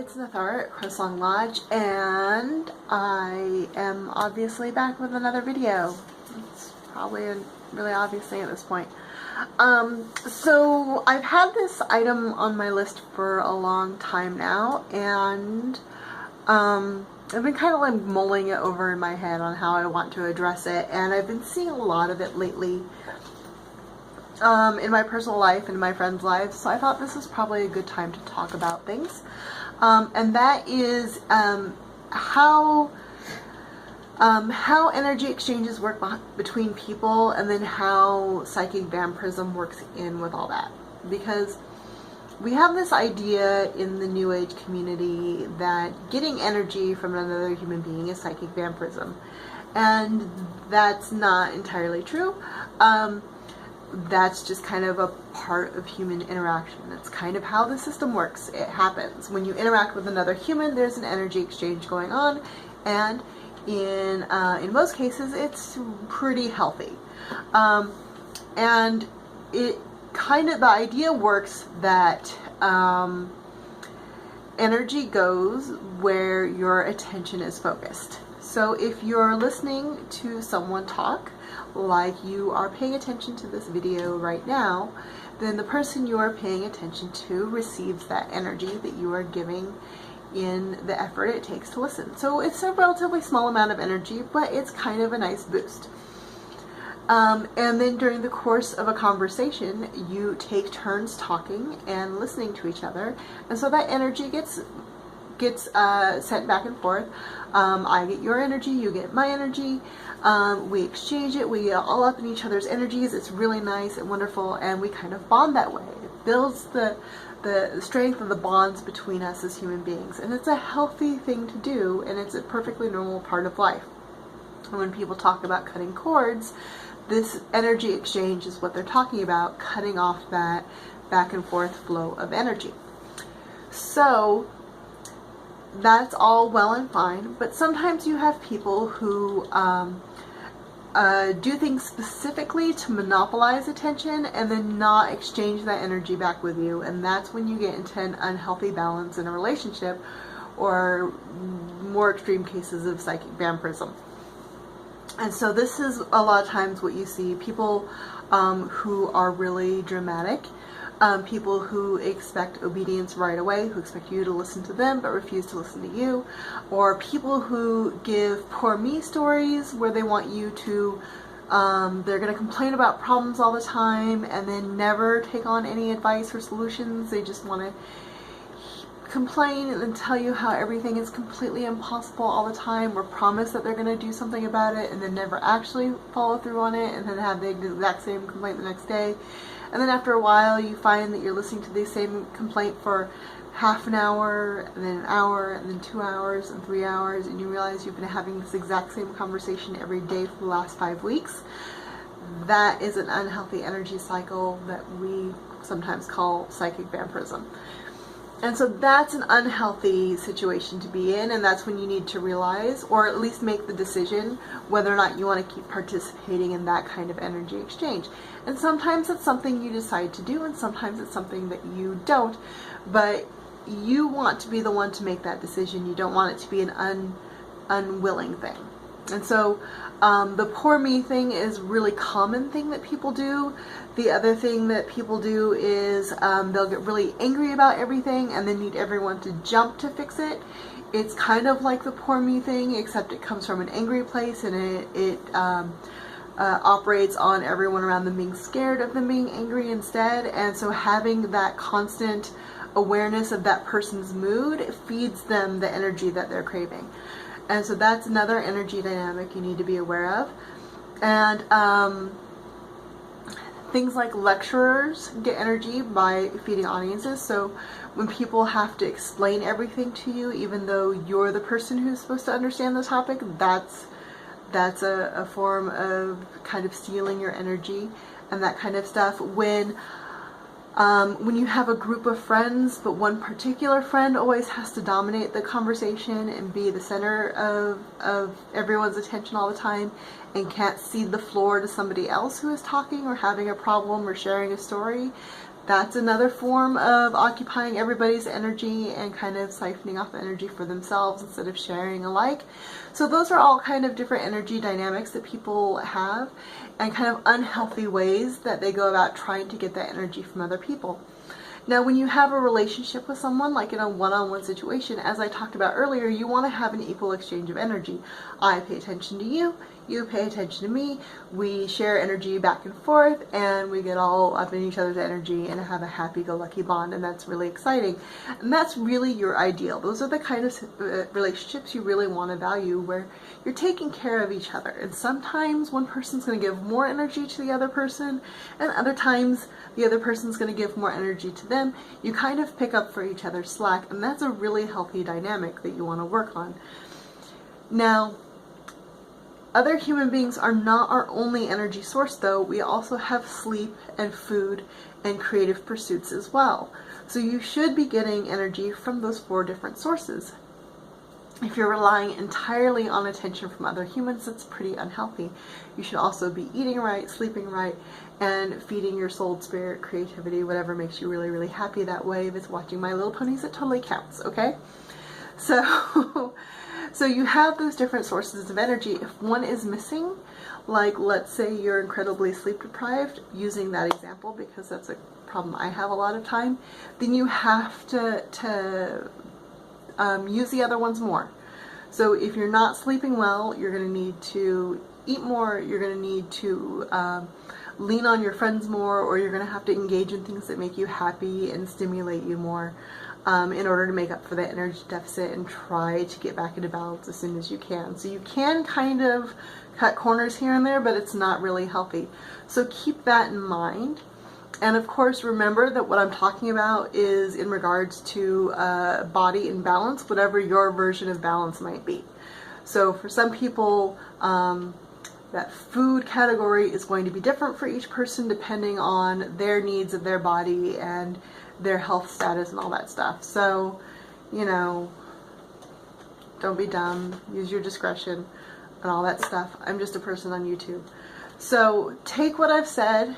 it's Nathara at CrowSong Lodge, and I am obviously back with another video. It's probably a really obvious thing at this point. So I've had this item on my list for a long time now, and I've been kind of like mulling it over in my head on how I want to address it, and I've been seeing a lot of it lately in my personal life and in my friends' lives, so I thought this was probably a good time to talk about things. And that is how energy exchanges work between people, and then how psychic vampirism works in with all that. Because we have this idea in the New Age community that getting energy from another human being is psychic vampirism. And that's not entirely true. That's just kind of a part of human interaction. It's kind of how the system works. It happens. When you interact with another human, there's an energy exchange going on, and in most cases, it's pretty healthy. And it kind of, the idea works that energy goes where your attention is focused. So if you're listening to someone talk, like you are paying attention to this video right now, then the person you are paying attention to receives that energy that you are giving in the effort it takes to listen. So it's a relatively small amount of energy, but it's kind of a nice boost. And then during the course of a conversation, you take turns talking and listening to each other, and so that energy gets sent back and forth. I get your energy, you get my energy. We exchange it, we get all up in each other's energies. It's really nice and wonderful, and we kind of bond that way. It builds the strength of the bonds between us as human beings, and it's a healthy thing to do, and it's a perfectly normal part of life. And when people talk about cutting cords, this energy exchange is what they're talking about, cutting off that back and forth flow of energy. So that's all well and fine, but sometimes you have people who do things specifically to monopolize attention and then not exchange that energy back with you, and that's when you get into an unhealthy balance in a relationship, or more extreme cases of psychic vampirism. And so this is a lot of times what you see: people who are really dramatic, people who expect obedience right away, who expect you to listen to them but refuse to listen to you, or people who give poor me stories where they want you to, they're going to complain about problems all the time and then never take on any advice or solutions. They just want to complain and tell you how everything is completely impossible all the time, or promise that they're going to do something about it and then never actually follow through on it, and then have the exact same complaint the next day. And then after a while, you find that you're listening to the same complaint for half an hour, and then an hour, and then 2 hours, and 3 hours, and you realize you've been having this exact same conversation every day for the last 5 weeks. That is an unhealthy energy cycle that we sometimes call psychic vampirism. And so that's an unhealthy situation to be in, and that's when you need to realize, or at least make the decision, whether or not you want to keep participating in that kind of energy exchange. And sometimes it's something you decide to do, and sometimes it's something that you don't, but you want to be the one to make that decision. You don't want it to be an unwilling thing. And so the poor me thing is a really common thing that people do. The other thing that people do is they'll get really angry about everything and then need everyone to jump to fix it. It's kind of like the poor me thing, except it comes from an angry place, and it operates on everyone around them being scared of them being angry instead. And so having that constant awareness of that person's mood feeds them the energy that they're craving. And so that's another energy dynamic you need to be aware of. And things like lecturers get energy by feeding audiences. So when people have to explain everything to you, even though you're the person who's supposed to understand the topic, that's a form of kind of stealing your energy and that kind of stuff. When you have a group of friends, but one particular friend always has to dominate the conversation and be the center of everyone's attention all the time, and can't cede the floor to somebody else who is talking or having a problem or sharing a story, That's another form of occupying everybody's energy and kind of siphoning off energy for themselves instead of sharing alike. So those are all kind of different energy dynamics that people have and kind of unhealthy ways that they go about trying to get that energy from other people. Now, when you have a relationship with someone, like in a one-on-one situation, as I talked about earlier, you want to have an equal exchange of energy. I pay attention to you, you pay attention to me, we share energy back and forth, and we get all up in each other's energy and have a happy-go-lucky bond, and that's really exciting. And that's really your ideal. Those are the kind of relationships you really want to value, where you're taking care of each other. And sometimes one person's going to give more energy to the other person, and other times the other person's going to give more energy to them. You kind of pick up for each other's slack, and that's a really healthy dynamic that you want to work on. Now, other human beings are not our only energy source, though. We also have sleep and food and creative pursuits as well. So you should be getting energy from those 4 different sources. If you're relying entirely on attention from other humans, that's pretty unhealthy. You should also be eating right, sleeping right, and feeding your soul, spirit, creativity, whatever makes you really, really happy that way. If it's watching My Little Ponies, it totally counts, okay? So you have those different sources of energy. If one is missing, like let's say you're incredibly sleep deprived, using that example because that's a problem I have a lot of time, then you have to use the other ones more. So if you're not sleeping well, you're going to need to eat more, you're going to need to lean on your friends more, or you're going to have to engage in things that make you happy and stimulate you more in order to make up for the energy deficit and try to get back into balance as soon as you can. So you can kind of cut corners here and there, but it's not really healthy. So keep that in mind. And of course, remember that what I'm talking about is in regards to body and balance, whatever your version of balance might be. So for some people, that food category is going to be different for each person depending on their needs of their body and their health status and all that stuff. So, you know, don't be dumb, use your discretion and all that stuff. I'm just a person on YouTube. So take what I've said,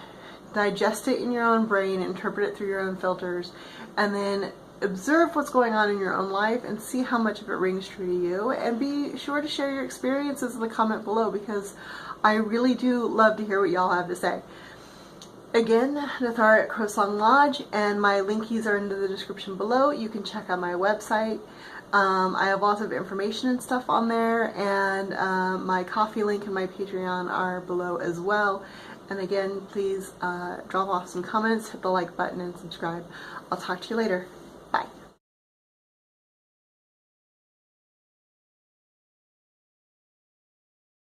digest it in your own brain, interpret it through your own filters, and then observe what's going on in your own life and see how much of it rings true to you, and be sure to share your experiences in the comment below, because I really do love to hear what y'all have to say. Again, Nathara at CrowSong Lodge, and my linkies are in the description below. You can check out my website. I have lots of information and stuff on there, and my coffee link and my Patreon are below as well. And again, please drop off some comments, hit the like button, and subscribe. I'll talk to you later.